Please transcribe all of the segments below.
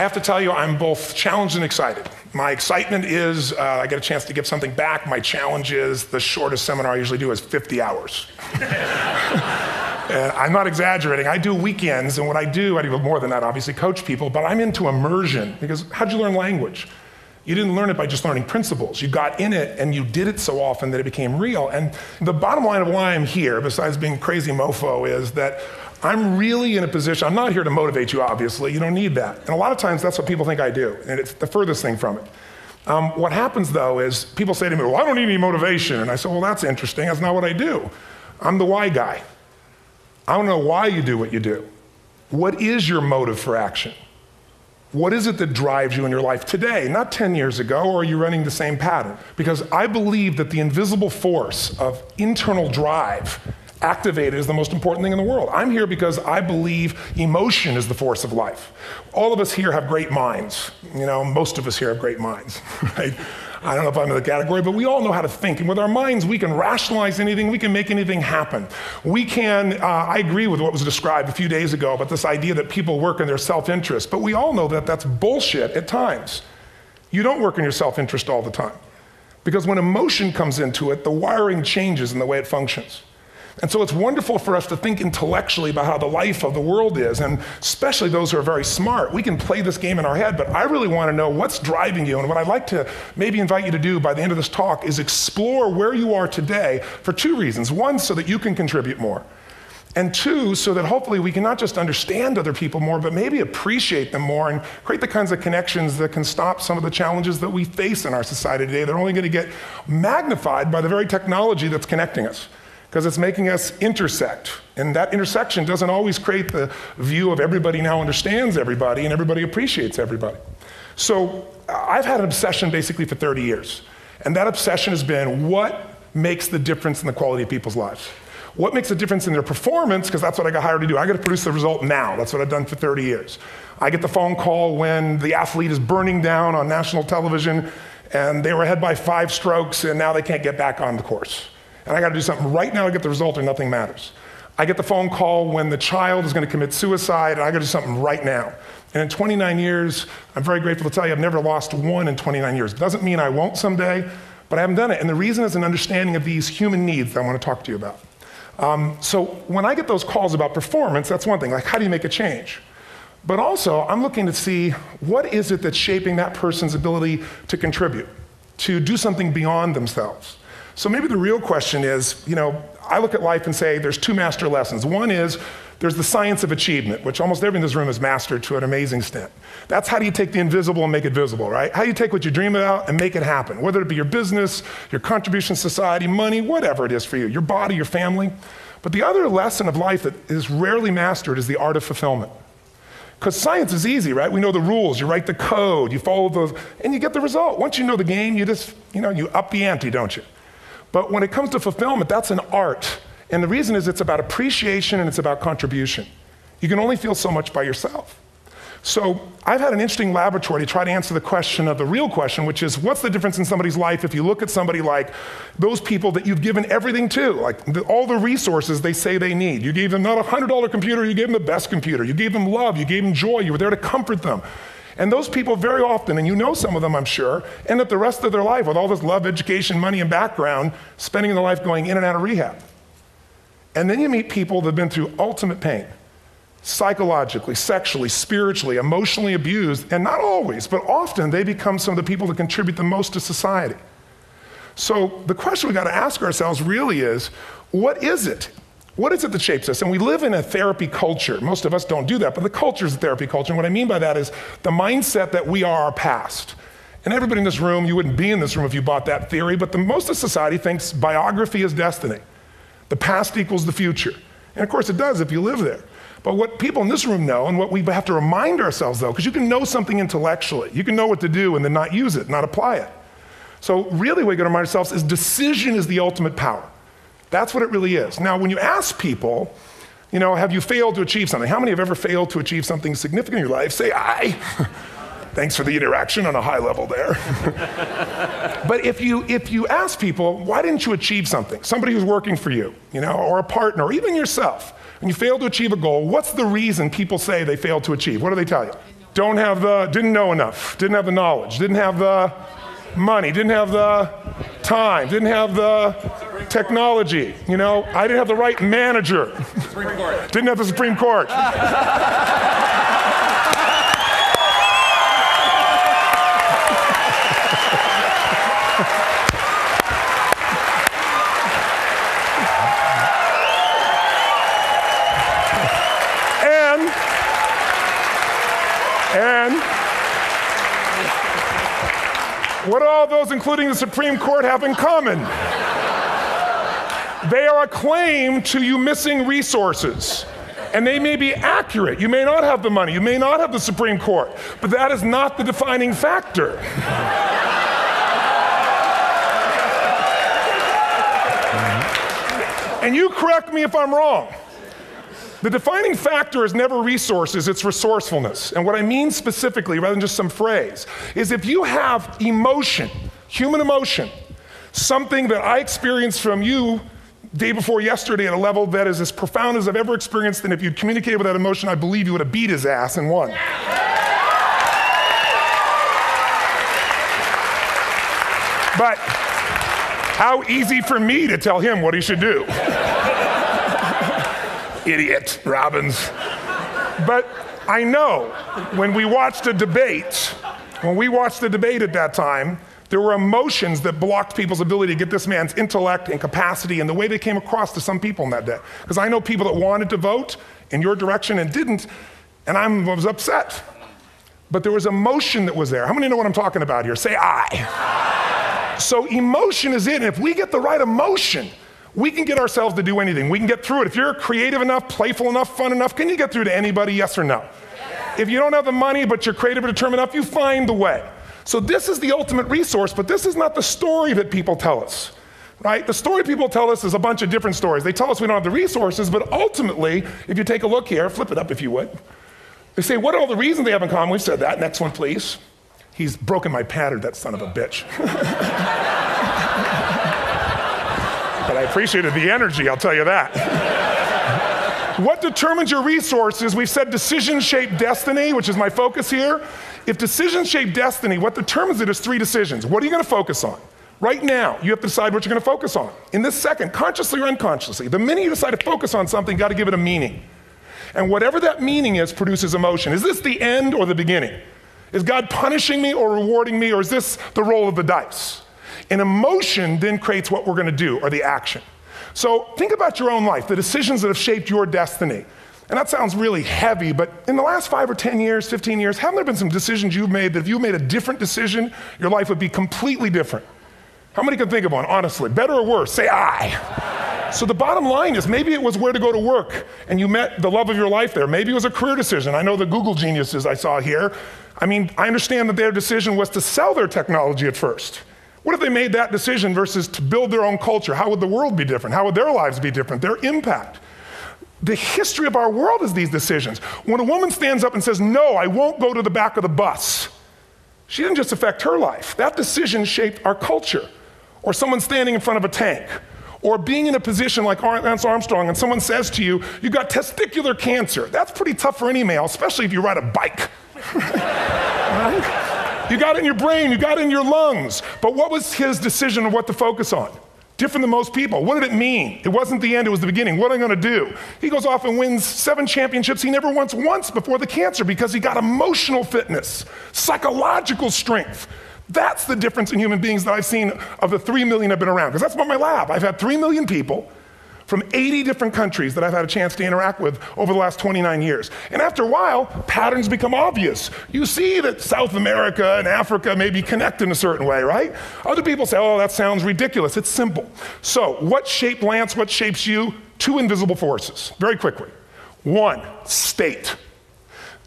have to tell you, I'm both challenged and excited. My excitement is I get a chance to give something back. My challenge is the shortest seminar I usually do is 50 hours. And I'm not exaggerating. I do weekends, and what I do more than that, obviously, coach people, but I'm into immersion, because how'd you learn language? You didn't learn it by just learning principles. You got in it, and you did it so often that it became real. And the bottom line of why I'm here, besides being crazy mofo, is that I'm really in a position, I'm not here to motivate you, obviously. You don't need that. And a lot of times, that's what people think I do, and it's the furthest thing from it. What happens, though, is people say to me, well, I don't need any motivation. And I say, well, that's interesting. That's not what I do. I'm the why guy. I don't know why you do what you do. What is your motive for action? What is it that drives you in your life today, not 10 years ago, or are you running the same pattern? Because I believe that the invisible force of internal drive activated is the most important thing in the world. I'm here because I believe emotion is the force of life. All of us here have great minds. You know, most of us here have great minds, right? I don't know if I'm in the category, but we all know how to think. And with our minds, we can rationalize anything. We can make anything happen. We can, I agree with what was described a few days ago about this idea that people work in their self-interest. But we all know that that's bullshit at times. You don't work in your self-interest all the time. Because when emotion comes into it, the wiring changes in the way it functions. And so it's wonderful for us to think intellectually about how the life of the world is, and especially those who are very smart. We can play this game in our head, but I really want to know what's driving you. And what I'd like to maybe invite you to do by the end of this talk is explore where you are today for two reasons. One, so that you can contribute more. And two, so that hopefully we can not just understand other people more, but maybe appreciate them more and create the kinds of connections that can stop some of the challenges that we face in our society today. They're only going to get magnified by the very technology that's connecting us, because it's making us intersect. And that intersection doesn't always create the view of everybody now understands everybody and everybody appreciates everybody. So I've had an obsession basically for 30 years. And that obsession has been what makes the difference in the quality of people's lives? What makes a difference in their performance? Because that's what I got hired to do. I got to produce the result now. That's what I've done for 30 years. I get the phone call when the athlete is burning down on national television and they were ahead by 5 strokes and now they can't get back on the course. And I got to do something right now to get the result or nothing matters. I get the phone call when the child is going to commit suicide, and I got to do something right now. And in 29 years, I'm very grateful to tell you I've never lost one in 29 years. It doesn't mean I won't someday, but I haven't done it. And the reason is an understanding of these human needs that I want to talk to you about. So when I get those calls about performance, that's one thing, like how do you make a change? But also, I'm looking to see what is it that's shaping that person's ability to contribute, to do something beyond themselves. So maybe the real question is, I look at life and say there's 2 master lessons. One is there's the science of achievement, which almost everyone in this room has mastered to an amazing extent. That's how do you take the invisible and make it visible, right? How do you take what you dream about and make it happen, whether it be your business, your contribution to society, money, whatever it is for you, your body, your family. But the other lesson of life that is rarely mastered is the art of fulfillment. Because science is easy, right? We know the rules, you write the code, you follow those, and you get the result. Once you know the game, you just, you up the ante, don't you? But when it comes to fulfillment, that's an art. And the reason is it's about appreciation and it's about contribution. You can only feel so much by yourself. So I've had an interesting laboratory to try to answer the question of the real question, which is what's the difference in somebody's life if you look at somebody like those people that you've given everything to, like all the resources they say they need. You gave them not a $100 computer, you gave them the best computer. You gave them love, you gave them joy, you were there to comfort them. And those people very often, and you know some of them I'm sure, end up the rest of their life with all this love, education, money, and background, spending their life going in and out of rehab. And then you meet people that have been through ultimate pain, psychologically, sexually, spiritually, emotionally abused, and not always, but often they become some of the people that contribute the most to society. So the question we got to ask ourselves really is, what is it? What is it that shapes us? And we live in a therapy culture. Most of us don't do that, but the culture is a therapy culture. And what I mean by that is the mindset that we are our past. And everybody in this room, you wouldn't be in this room if you bought that theory, but most of society thinks biography is destiny. The past equals the future. And of course it does if you live there. But what people in this room know, and what we have to remind ourselves though, because you can know something intellectually, you can know what to do and then not use it, not apply it. So really what we got to remind ourselves is decision is the ultimate power. That's what it really is. Now, when you ask people, have you failed to achieve something? How many have ever failed to achieve something significant in your life? Say, I. Thanks for the interaction on a high level there. But if you ask people, why didn't you achieve something? Somebody who's working for you, or a partner, or even yourself, and you failed to achieve a goal, what's the reason people say they failed to achieve? What do they tell you? didn't know enough, didn't have the knowledge, didn't have the money, didn't have the time, didn't have the technology, you know, I didn't have the right manager, didn't have the Supreme Court. And what do all those, including the Supreme Court, have in common? They are a claim to you missing resources. And they may be accurate. You may not have the money. You may not have the Supreme Court. But that is not the defining factor. And you correct me if I'm wrong. The defining factor is never resources, it's resourcefulness. And what I mean specifically, rather than just some phrase, is if you have emotion, human emotion, something that I experienced from you day before yesterday at a level that is as profound as I've ever experienced, and if you'd communicated with that emotion, I believe you would have beat his ass and won. But how easy for me to tell him what he should do. Idiot, Robbins. But I know when we watched a debate, at that time, there were emotions that blocked people's ability to get this man's intellect and capacity and the way they came across to some people in that day. Because I know people that wanted to vote in your direction and didn't, and I was upset. But there was emotion that was there. How many know what I'm talking about here? Say I. So emotion is it, and if we get the right emotion, we can get ourselves to do anything. We can get through it. If you're creative enough, playful enough, fun enough, can you get through to anybody, yes or no? Yes. If you don't have the money, but you're creative and determined enough, you find the way. So this is the ultimate resource, but this is not the story that people tell us, right? The story people tell us is a bunch of different stories. They tell us we don't have the resources, but ultimately, if you take a look here, flip it up if you would. They say, what are all the reasons they have in common? We said that. Next one, please. He's broken my pattern, that son of a bitch. But I appreciated the energy, I'll tell you that. What determines your resources? We've said decisions shape destiny, which is my focus here. If decisions shape destiny, what determines it is 3 decisions. What are you going to focus on? Right now, you have to decide what you're going to focus on. In this second, consciously or unconsciously, the minute you decide to focus on something, you've got to give it a meaning. And whatever that meaning is produces emotion. Is this the end or the beginning? Is God punishing me or rewarding me, or is this the roll of the dice? And emotion then creates what we're going to do, or the action. So think about your own life, the decisions that have shaped your destiny. And that sounds really heavy, but in the last 5 or 10 years, 15 years, haven't there been some decisions you've made that if you made a different decision, your life would be completely different? How many can think of one, honestly? Better or worse? Say I. So the bottom line is maybe it was where to go to work and you met the love of your life there. Maybe it was a career decision. I know the Google geniuses I saw here. I mean, I understand that their decision was to sell their technology at first. What if they made that decision versus to build their own culture? How would the world be different? How would their lives be different? Their impact. The history of our world is these decisions. When a woman stands up and says, no, I won't go to the back of the bus, she didn't just affect her life. That decision shaped our culture. Or someone standing in front of a tank. Or being in a position like Lance Armstrong and someone says to you, you've got testicular cancer. That's pretty tough for any male, especially if you ride a bike. Right? You got it in your brain, you got it in your lungs. But what was his decision of what to focus on? Different than most people. What did it mean? It wasn't the end, it was the beginning. What am I going to do? He goes off and wins 7 championships he never won once before the cancer because he got emotional fitness, psychological strength. That's the difference in human beings that I've seen of the 3 million I've been around. Because that's what my lab. I've had 3 million people from 80 different countries that I've had a chance to interact with over the last 29 years. And after a while, patterns become obvious. You see that South America and Africa may be connected in a certain way, right? Other people say, oh, that sounds ridiculous. It's simple. So what shaped Lance? What shapes you? 2 invisible forces, very quickly. 1, state.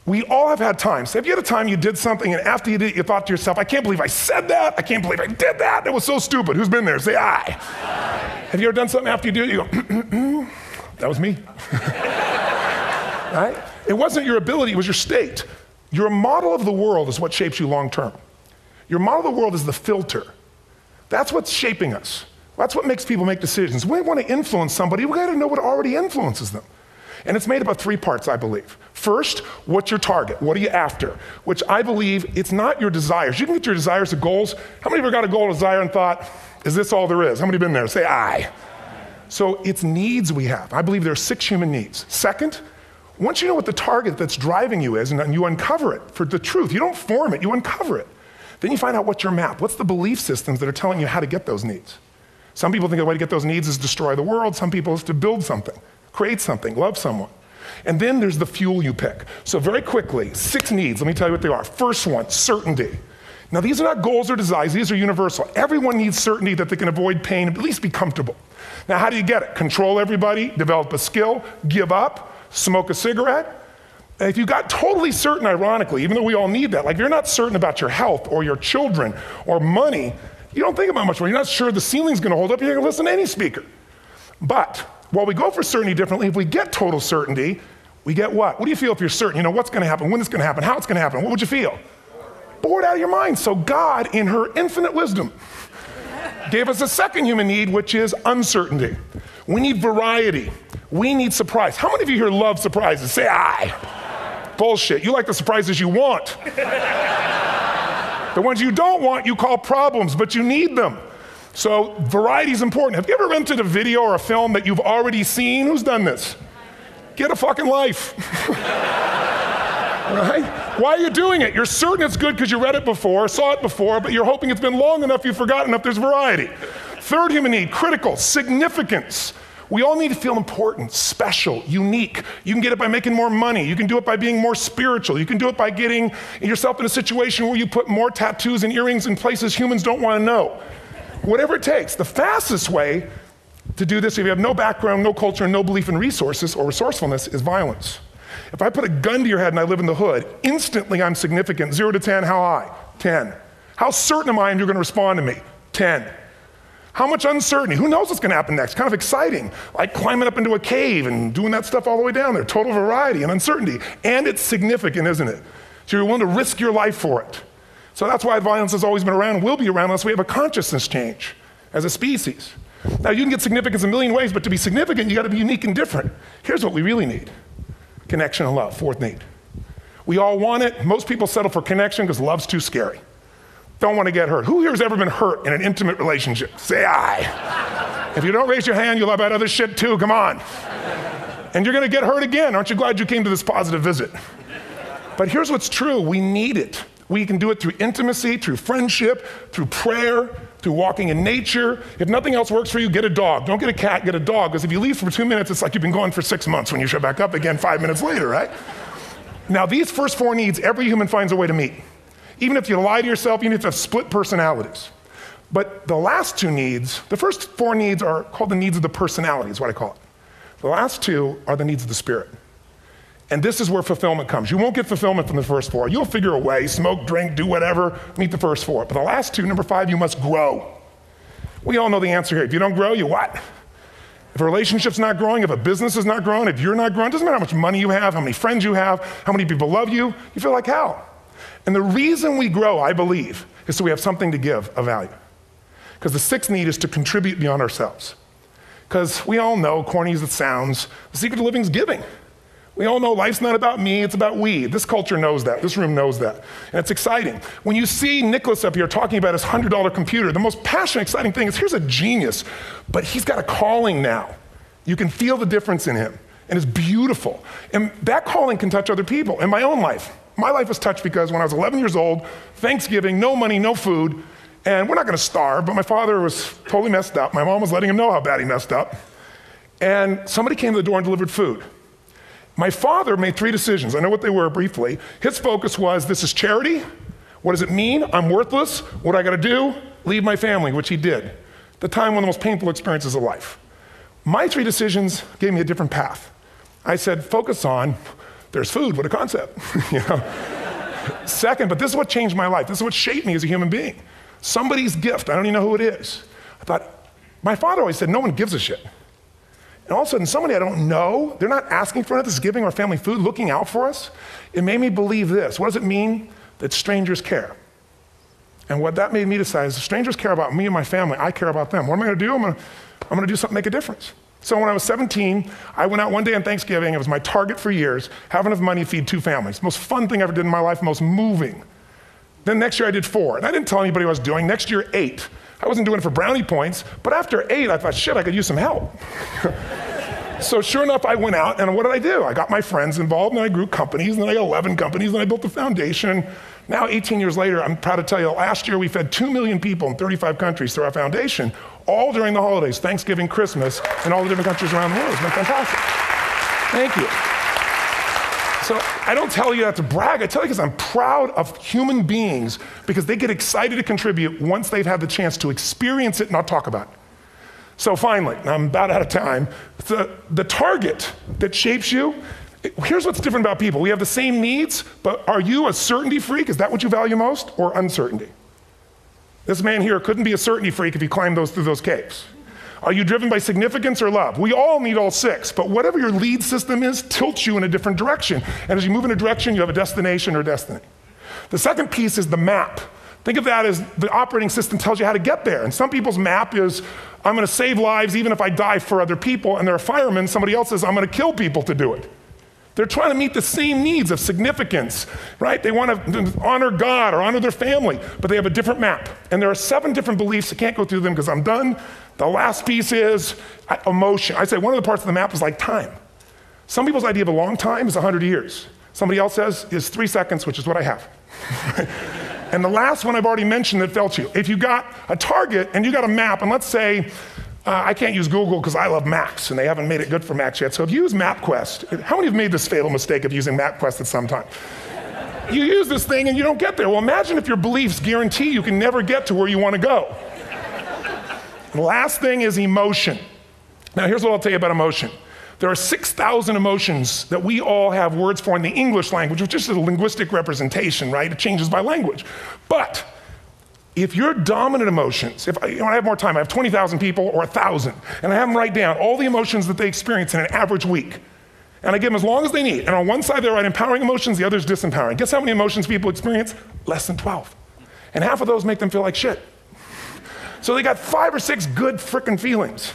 We all have had times. Have you had a time you did something and after you did it, you thought to yourself, I can't believe I said that. I can't believe I did that. It was so stupid. Who's been there? Say I. Have you ever done something after you do it, you go, that was me. Right? It wasn't your ability, it was your state. Your model of the world is what shapes you long term. Your model of the world is the filter. That's what's shaping us. That's what makes people make decisions. We want to influence somebody, we gotta know what already influences them. And it's made up of 3 parts, I believe. First, what's your target? What are you after? Which I believe it's not your desires. You can get your desires to goals. How many of you got a goal, desire, and thought, is this all there is? How many have been there? Say aye. So it's needs we have. I believe there are 6 human needs. Second, once you know what the target that's driving you is and you uncover it for the truth, you don't form it, you uncover it. Then you find out what's your map. What's the belief systems that are telling you how to get those needs? Some people think the way to get those needs is destroy the world. Some people is to build something, create something, love someone. And then there's the fuel you pick. So very quickly, 6 needs. Let me tell you what they are. First one, certainty. Now these are not goals or desires. These are universal. Everyone needs certainty that they can avoid pain and at least be comfortable. Now how do you get it? Control everybody, develop a skill, give up, smoke a cigarette. And if you got totally certain, ironically, even though we all need that, like if you're not certain about your health or your children or money, you don't think about much more. You're not sure the ceiling's gonna hold up, you're gonna listen to any speaker. But while we go for certainty differently, if we get total certainty, we get what? What do you feel if you're certain? You know what's gonna happen, when it's gonna happen, how it's gonna happen, what would you feel? Bored out of your mind. So God, in her infinite wisdom, gave us a second human need, which is uncertainty. We need variety. We need surprise. How many of you here love surprises? Say aye. Bullshit. You like the surprises you want. The ones you don't want, you call problems, but you need them. So variety is important. Have you ever rented a video or a film that you've already seen? Who's done this? Get a fucking life. Right? Why are you doing it? You're certain it's good because you read it before, saw it before, but you're hoping it's been long enough you've forgotten enough there's variety. Third human need, critical, significance. We all need to feel important, special, unique. You can get it by making more money. You can do it by being more spiritual. You can do it by getting yourself in a situation where you put more tattoos and earrings in places humans don't want to know. Whatever it takes. The fastest way to do this, if you have no background, no culture, and no belief in resources or resourcefulness, is violence. If I put a gun to your head and I live in the hood, instantly I'm significant. 0 to 10, how high? 10. How certain am I you're gonna respond to me? 10. How much uncertainty? Who knows what's gonna happen next? Kind of exciting, like climbing up into a cave and doing that stuff all the way down there. Total variety and uncertainty. And it's significant, isn't it? So you're willing to risk your life for it. So that's why violence has always been around and will be around unless we have a consciousness change as a species. Now you can get significance a million ways, but to be significant, you gotta be unique and different. Here's what we really need. Connection and love, fourth need. We all want it. Most people settle for connection because love's too scary. Don't want to get hurt. Who here has ever been hurt in an intimate relationship? Say aye. If you don't raise your hand, you'll have about other shit too, come on. And you're gonna get hurt again. Aren't you glad you came to this positive visit? But here's what's true, we need it. We can do it through intimacy, through friendship, through prayer, through walking in nature. If nothing else works for you, get a dog. Don't get a cat, get a dog, because if you leave for 2 minutes, it's like you've been gone for 6 months when you show back up again 5 minutes later, right? Now these first 4 needs, every human finds a way to meet. Even if you lie to yourself, even if you have split personalities. But the last 2 needs, the first 4 needs are called the needs of the personality, is what I call it. The last 2 are the needs of the spirit. And this is where fulfillment comes. You won't get fulfillment from the first 4. You'll figure a way, smoke, drink, do whatever, meet the first 4. But the last 2, number 5, you must grow. We all know the answer here. If you don't grow, you what? If a relationship's not growing, if a business is not growing, if you're not growing, it doesn't matter how much money you have, how many friends you have, how many people love you, you feel like hell. And the reason we grow, I believe, is so we have something to give of value. Because the 6th need is to contribute beyond ourselves. Because we all know, corny as it sounds, the secret to living is giving. We all know life's not about me, it's about we. This culture knows that, this room knows that. And it's exciting. When you see Nicholas up here talking about his $100 computer, the most passionate, exciting thing is here's a genius, but he's got a calling now. You can feel the difference in him, and it's beautiful. And that calling can touch other people. In my own life, my life was touched because when I was 11 years old, Thanksgiving, no money, no food, and we're not gonna starve, but my father was totally messed up. My mom was letting him know how bad he messed up. And somebody came to the door and delivered food. My father made 3 decisions. I know what they were briefly. His focus was, this is charity. What does it mean? I'm worthless. What I gotta do? Leave my family, which he did. The time, one of the most painful experiences of life. My 3 decisions gave me a different path. I said, focus on, there's food, what a concept. You know? Second, but this is what changed my life. This is what shaped me as a human being. Somebody's gift, I don't even know who it is. I thought, my father always said, no one gives a shit. And all of a sudden, somebody I don't know, they're not asking for it, this is giving our family food, looking out for us. It made me believe this. What does it mean? That strangers care. And what that made me decide is if strangers care about me and my family, I care about them. What am I gonna do? I'm gonna do something to make a difference. So when I was 17, I went out one day on Thanksgiving. It was my target for years, have enough money to feed 2 families. Most fun thing I ever did in my life, most moving. Then next year I did 4, and I didn't tell anybody what I was doing. Next year, 8. I wasn't doing it for brownie points, but after 8, I thought, shit, I could use some help. So sure enough, I went out, and what did I do? I got my friends involved, and I grew companies, and then I got 11 companies, and I built a foundation. Now, 18 years later, I'm proud to tell you, last year we fed 2 million people in 35 countries through our foundation, all during the holidays, Thanksgiving, Christmas, in all the different countries around the world. It's been fantastic. Thank you. So I don't tell you that to brag, I tell you because I'm proud of human beings because they get excited to contribute once they've had the chance to experience it and not talk about it. So finally, I'm about out of time, the target that shapes you, here's what's different about people. We have the same needs, but are you a certainty freak? Is that what you value most, or uncertainty? This man here couldn't be a certainty freak if he climbed through those caves. Are you driven by significance or love? We all need all 6, but whatever your lead system is tilts you in a different direction. And as you move in a direction, you have a destination or destiny. The second piece is the map. Think of that as the operating system tells you how to get there. And some people's map is, I'm gonna save lives even if I die for other people, and they're a fireman. Somebody else says, I'm gonna kill people to do it. They're trying to meet the same needs of significance, right? They want to honor God or honor their family, but they have a different map. And there are 7 different beliefs. I can't go through them because I'm done. The last piece is emotion. I say one of the parts of the map is like time. Some people's idea of a long time is 100 years. Somebody else says is 3 seconds, which is what I have. And the last one I've already mentioned that felt you. If you got a target and you got a map, and let's say, I can't use Google because I love Macs, and they haven't made it good for Macs yet. So if you use MapQuest, how many have made this fatal mistake of using MapQuest at some time? You use this thing and you don't get there. Well, imagine if your beliefs guarantee you can never get to where you want to go. The last thing is emotion. Now here's what I'll tell you about emotion. There are 6,000 emotions that we all have words for in the English language, which is just a linguistic representation, right? It changes by language. But if your dominant emotions, I have more time, I have 20,000 people or 1,000, and I have them write down all the emotions that they experience in an average week. And I give them as long as they need. And on one side they write empowering emotions, the other is disempowering. Guess how many emotions people experience? Less than 12. And half of those make them feel like shit. So they got 5 or 6 good frickin' feelings,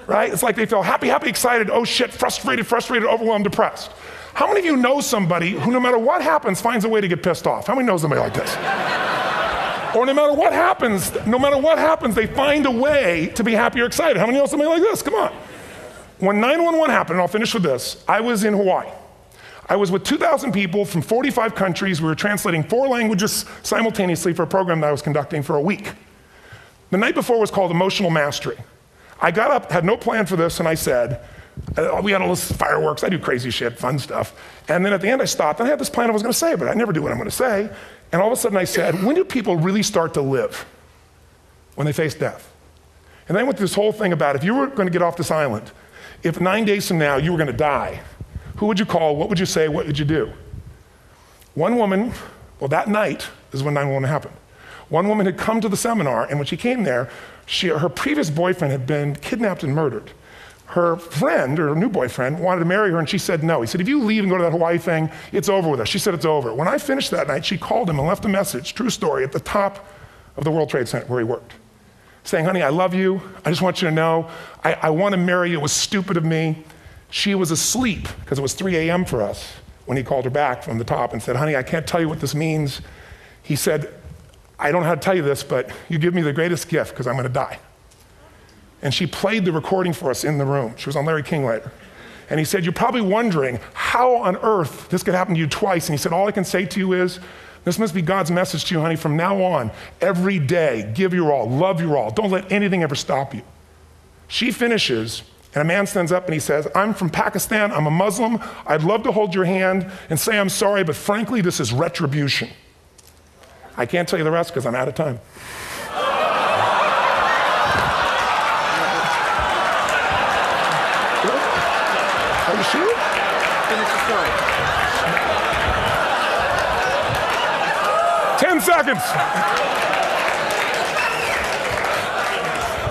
right? It's like they feel happy, happy, excited, oh shit, frustrated, overwhelmed, depressed. How many of you know somebody who no matter what happens finds a way to get pissed off? How many know somebody like this? Or no matter what happens, they find a way to be happy or excited. How many know somebody like this? Come on. When 9/11 happened, and I'll finish with this, I was in Hawaii. I was with 2,000 people from 45 countries. We were translating 4 languages simultaneously for a program that I was conducting for a week. The night before was called Emotional Mastery. I got up, had no plan for this, and I said, we had all this fireworks, I do crazy shit, fun stuff. And then at the end I stopped, and I had this plan I was gonna say, but I never do what I'm gonna say. And all of a sudden I said, when do people really start to live? When they face death. And then I went through this whole thing about if you were gonna get off this island, if 9 days from now you were gonna die, who would you call, what would you say, what would you do? One woman, well that night is when 9/11 happened. One woman had come to the seminar, and when she came there, her previous boyfriend had been kidnapped and murdered. Her friend, or her new boyfriend, wanted to marry her, and she said no. He said, if you leave and go to that Hawaii thing, it's over with us. She said it's over. When I finished that night, she called him and left a message, true story, at the top of the World Trade Center where he worked, saying, honey, I love you. I just want you to know, I want to marry you. It was stupid of me. She was asleep, because it was 3 a.m. for us, when he called her back from the top and said, honey, I can't tell you what this means. He said, I don't know how to tell you this, but you give me the greatest gift because I'm going to die. And she played the recording for us in the room. She was on Larry King later. And he said, you're probably wondering how on earth this could happen to you twice. And he said, all I can say to you is, this must be God's message to you, honey. From now on, every day, give your all, love your all. Don't let anything ever stop you. She finishes, and a man stands up and he says, I'm from Pakistan, I'm a Muslim. I'd love to hold your hand and say I'm sorry, but frankly, this is retribution. I can't tell you the rest because I'm out of time. Are you sure? Finish the story. 10 seconds.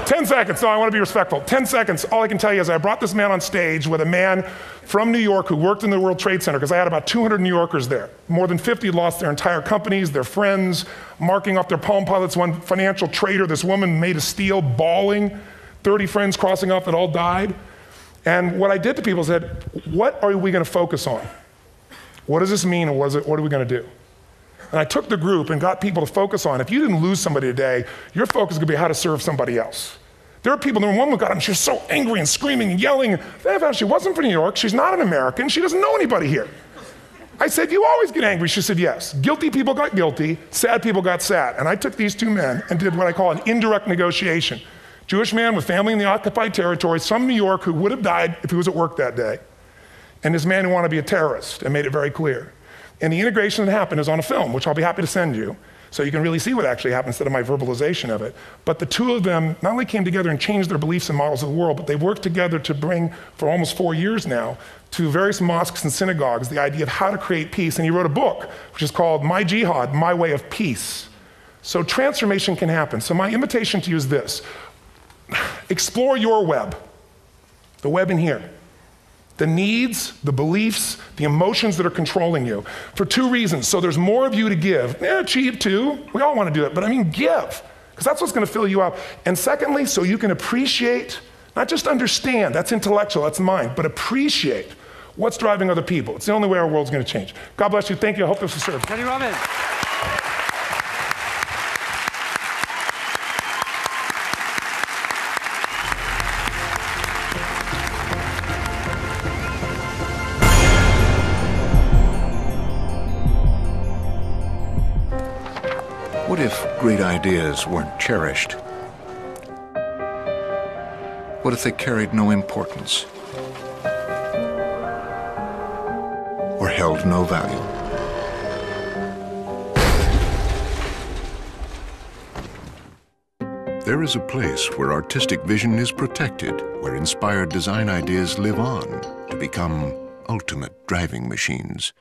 10 seconds. No, I want to be respectful. 10 seconds. All I can tell you is I brought this man on stage with a man from New York who worked in the World Trade Center, because I had about 200 New Yorkers there. More than 50 lost their entire companies, their friends, marking off their Palm Pilots. One financial trader, this woman made of steel, bawling. 30 friends crossing off that all died. And what I did to people is said, what are we going to focus on? What does this mean, and what are we going to do? And I took the group and got people to focus on, if you didn't lose somebody today, your focus is going to be how to serve somebody else. There are people, one woman got up and she was so angry and screaming and yelling. She wasn't from New York, she's not an American, she doesn't know anybody here. I said, you always get angry. She said, yes. Guilty people got guilty, sad people got sad. And I took these two men and did what I call an indirect negotiation. Jewish man with family in the occupied territory, some New York who would have died if he was at work that day. And this man who wanted to be a terrorist and made it very clear. And the integration that happened is on a film, which I'll be happy to send you, so you can really see what actually happened instead of my verbalization of it. But the two of them not only came together and changed their beliefs and models of the world, but they've worked together to bring, for almost 4 years now, to various mosques and synagogues, the idea of how to create peace. And he wrote a book, which is called My Jihad, My Way of Peace. So transformation can happen. So my invitation to you is this. Explore your web, the web in here. The needs, the beliefs, the emotions that are controlling you, for two reasons. So there's more of you to give. Achieve too, we all want to do it, but I mean give, because that's what's going to fill you up. And secondly, so you can appreciate, not just understand, that's intellectual, that's mind, but appreciate what's driving other people. It's the only way our world's going to change. God bless you, thank you, I hope this was served. Tony Robbins. What if great ideas weren't cherished? What if they carried no importance? Or held no value? There is a place where artistic vision is protected, where inspired design ideas live on to become ultimate driving machines.